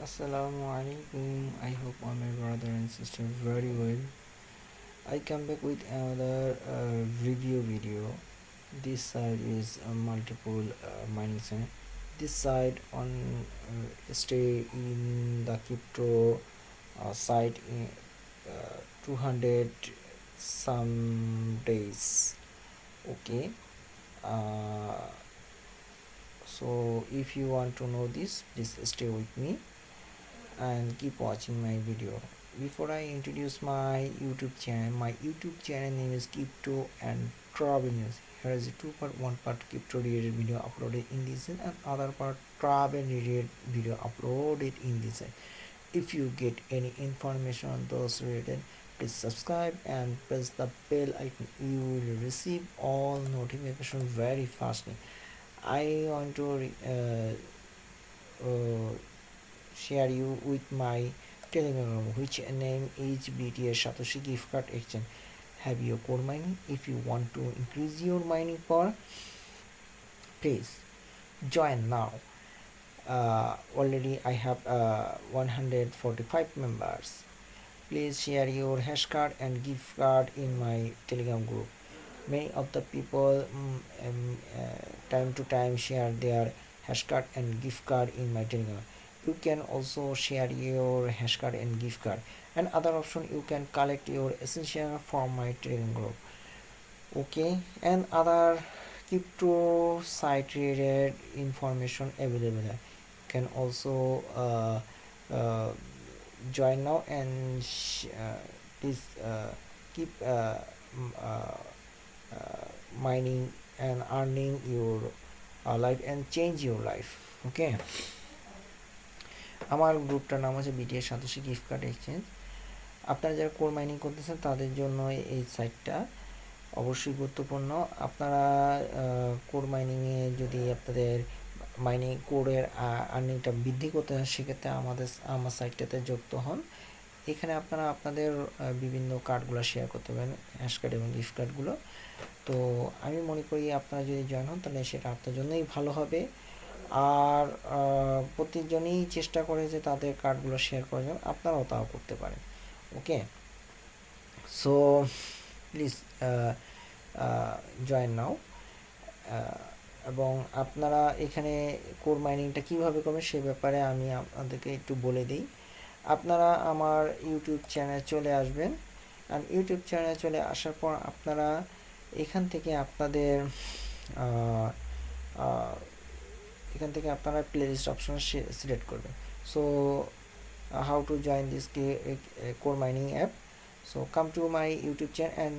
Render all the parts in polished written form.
Assalamu alaikum. I hope all my brother and sister very well. I come back with another review video. This side is multiple mining site. This side on stay in the crypto site in 200 some days. Okay. Uh, so if you want to know this, please stay with me and keep watching my video. Before I introduce my YouTube channel name is Crypto and Travel News. Here is a two-part, one part crypto related video uploaded in this and other part travel related video uploaded in this. If you get any information on those related, please subscribe and press the bell icon. You will receive all notifications very fastly. I want to share you with my Telegram group, which name is BTS Satoshi gift card exchange. Have your core mining? If you want to increase your mining power, please join now. Already I have 145 members. Please share your hash card and gift card in my Telegram group. Many of the people time to time share their hash card and gift card in my Telegram. You can also share your hash card and gift card, and other option you can collect your essential from my Telegram group. Okay, and other crypto site related information available. You can also join now and please keep mining and earning your life and change your life. Okay, আমার গ্রুপটার নাম হচ্ছে BTS satoshi gift card exchange. আপনারা যারা core mining করতেছেন তাদের জন্য এই সাইটটা অবশ্যই গুরুত্বপূর্ণ। আপনারা কোর মাইনিংয়ে যদি আপনাদের মাইনিং কোরের আর্নিংটা বৃদ্ধি করতে হয়, সেক্ষেত্রে আমার সাইটটাতে যুক্ত হন। এখানে আপনারা আপনাদের বিভিন্ন কার্ডগুলো শেয়ার করতে পারেন, হ্যাশ কার্ড এবং গিফট কার্ডগুলো। তো আমি মনে করি আপনারা যদি জয়েন হন তাহলে সেটা আপনার জন্যই ভালো হবে। আর প্রতিজনই চেষ্টা করে যে তাদের কার্ডগুলো শেয়ার করার জন্য, আপনারাও তাও করতে পারেন। ওকে, সো প্লিজ জয়েন নাও। এবং আপনারা এখানে কোর মাইনিংটা কীভাবে করবেন সে ব্যাপারে আমি আপনাদেরকে একটু বলে দিই। আপনারা আমার ইউটিউব চ্যানেলে চলে আসবেন, আর ইউটিউব চ্যানেলে চলে আসার পর আপনারা এখান থেকে আপনাদের প্লেলিস্ট অপশন সিলেক্ট করবেন। So how to join this core mining app? So come to my YouTube channel and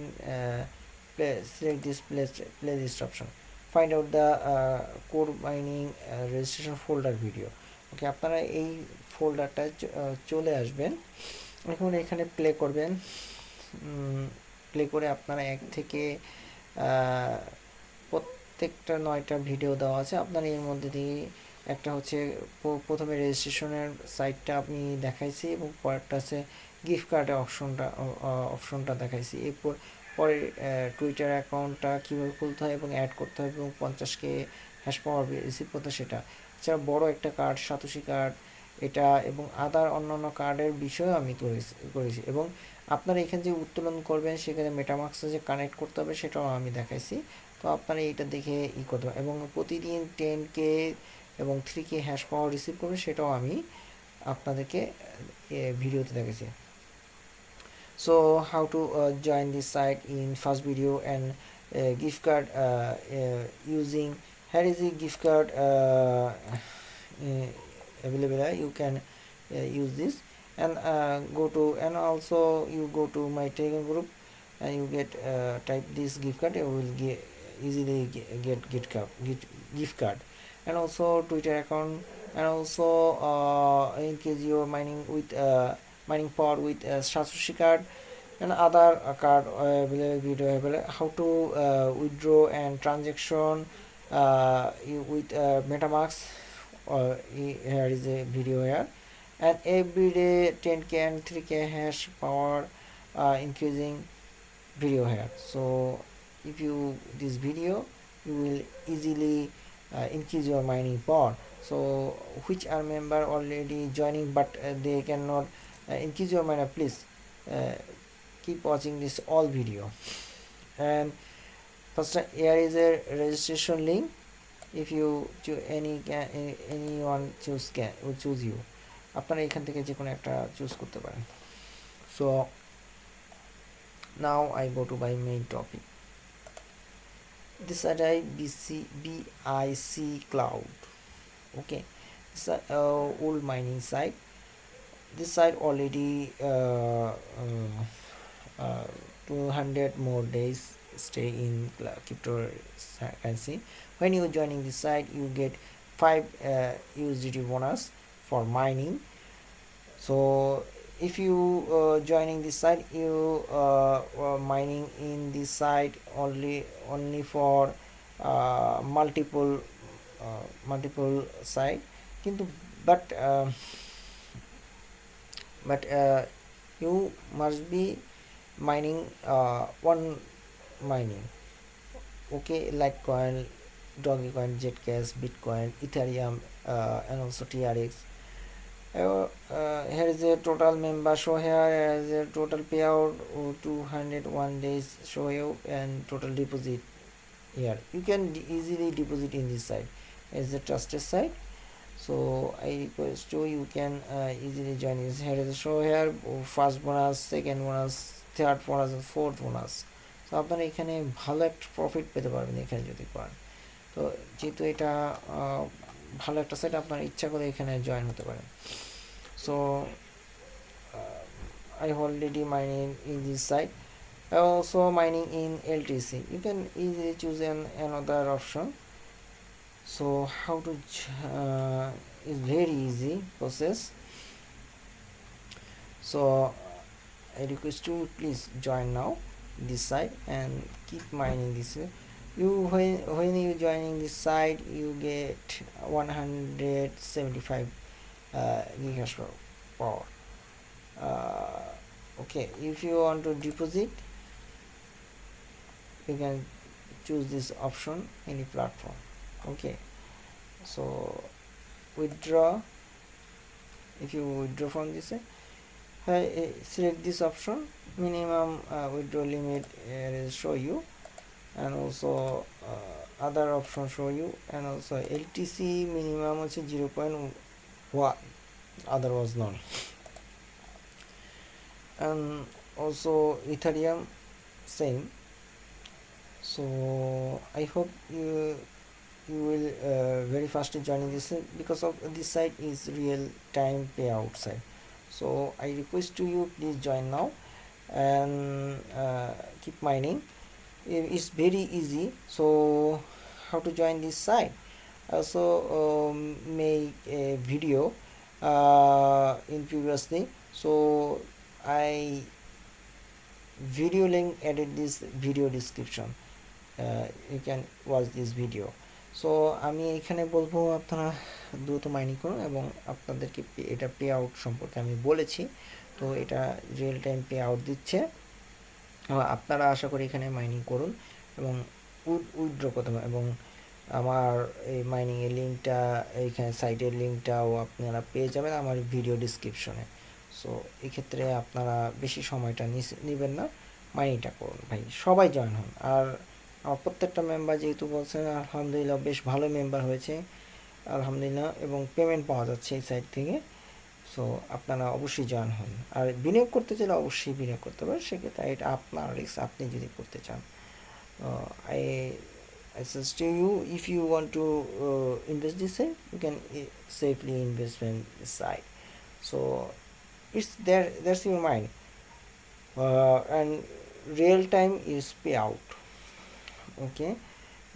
select this playlist option. Find out the core mining registration folder video. ওকে, আপনারা এই ফোল্ডারটা চলে আসবেন। এখন এখানে প্লে করবেন। Play করে আপনারা এক থেকে প্রত্যেকটা 9টা ভিডিও দেওয়া আছে। আপনার এর মধ্যে দিয়ে একটা হচ্ছে প্রথমে রেজিস্ট্রেশনের সাইটটা আপনি দেখাইছি, এবং পরেরটা আছে গিফট কার্ডের অপশনটা দেখাইছি। এরপর পরে টুইটার অ্যাকাউন্টটা কীভাবে খুলতে হয় এবং অ্যাড করতে হবে এবং 50K হ্যাশ পাওয়ার রিসিভ করতে সেটা। এছাড়া বড় একটা কার্ড সাতোশি কার্ড এটা এবং আদার অন্যান্য কার্ডের বিষয়েও আমি করেছি। এবং আপনারা এখানে যে উত্তোলন করবেন সেখানে মেটামাক্সে যে কানেক্ট করতে হবে সেটাও আমি দেখাইছি। তো আপনারা এইটা দেখে করতে পারেন, এবং প্রতিদিন 10K এবং 3K হ্যাশ পাওয়ার রিসিভ করবে সেটাও আমি আপনাদেরকে ভিডিওতে দেখাইছি। So how to join this site in first video, and gift card using here is a gift card available. You can use this and also you go to my Telegram group and you get type this gift card. You will easily get gift card, and also Twitter account, and also in case you are mining with mining power with Satoshi card and other card video available. How to withdraw and transaction with MetaMask. Here is a video here, and every day 10K and 3K hash power increasing video here. So if you this video, you will easily increase your mining power. So which are member already joining but they cannot increase your mana, please keep watching this all video. And first here is a registration link. If you choose anyone will choose you, আপনারা এখান থেকে যে কোনো একটা choose করতে পারেন. So now I go to my main topic. This is a Bicloud. Okay, this is old mining site. This site already 200 more days stay in cryptocurrency. When you joining this site, you get 5 USDT bonus for mining. So if you joining this site, you mining in this site only for multiple site, কিন্তু but you must be mining one mining. Okay, like coin, Dogecoin, Jetcash, Bitcoin, Ethereum, and also TRX. Here is a total member show. Here is a total payout 201 days show you, and total deposit here. You can easily deposit in this site. It's a trusted site, so I request you can easily join this. Here is a show here, first bonus, second bonus, third bonus, and fourth bonus. So আপনারা এখানে ভালো একটা profit পেতে পারবেন এখানে যদি করেন. তো যেহেতু এটা ভালো একটা সাইট, আপনার ইচ্ছা করে এখানে জয়েন হতে পারেন. So I already mining in this site. I also mining in LTC. You can easily choose another option. So how to is very easy process. So I request you please join now this site and keep mining this. When you joining this site, you get 175 gigahash power. Okay, if you want to deposit, you can choose this option, any platform. Okay, so withdraw. If you withdraw from this, select this option. Minimum withdrawal limit show you, and also other option show you, and also LTC minimum is 0.1, other was none. And also Ethereum same. So I hope you will very fast joining this, because of this site is real time payout site. So I request to you please join now and keep mining. It's very easy. So how to join this site? I also make a video in previously, so I video link added this video description. You can watch this video. So আমি এখানে বলবো আপনারা দ্রুত mining করুন, এবং আপনাদেরকে এটা pay out সম্পর্কে আমি বলেছি. তো এটা রিয়েল টাইম পে আউট দিচ্ছে, আপনারা আশা করি এখানে মাইনিং করুন এবং উইথড্র করতে পারেন. এবং আমার এই মাইনিংয়ের লিঙ্কটা, এইখানে সাইটের লিঙ্কটাও আপনারা পেয়ে যাবেন আমার ভিডিও ডিসক্রিপশনে. সো এক্ষেত্রে আপনারা বেশি সময়টা নেবেন না, মাইনিংটা করুন ভাই, সবাই জয়েন হন. আর আমার প্রত্যেকটা মেম্বার যেহেতু বলছেন আলহামদুলিল্লাহ বেশ ভালো মেম্বার হয়েছে আলহামদুলিল্লাহ, এবং পেমেন্ট পাওয়া যাচ্ছে এই সাইট থেকে. সো আপনারা অবশ্যই জয়েন হন. আর বিনিয়োগ করতে চাইলে অবশ্যই বিনিয়োগ করতে পারেন, সেক্ষেত্রে এটা আপনার রিস্ক, আপনি যদি করতে চান. I suggest to you, if you want to invest this site, you can safely invest in this site. So it's there, that's your mind. And real time is payout. Okay,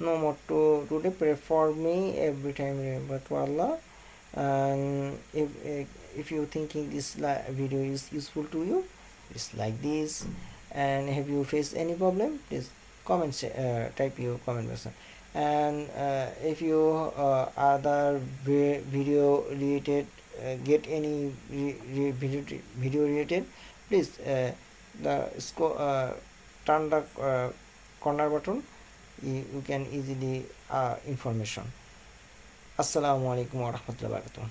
no more today, pray for me every time, remember to Allah. And if you thinking this video is useful to you, just like this. And have you faced any problem, please comment, type your comment box. And if you other video related, get any video related, please turn the corner button. You can easily information. আসসালামু আলাইকুম ওয়া রাহমাতুল্লাহি ওয়া বারাকাতুহু।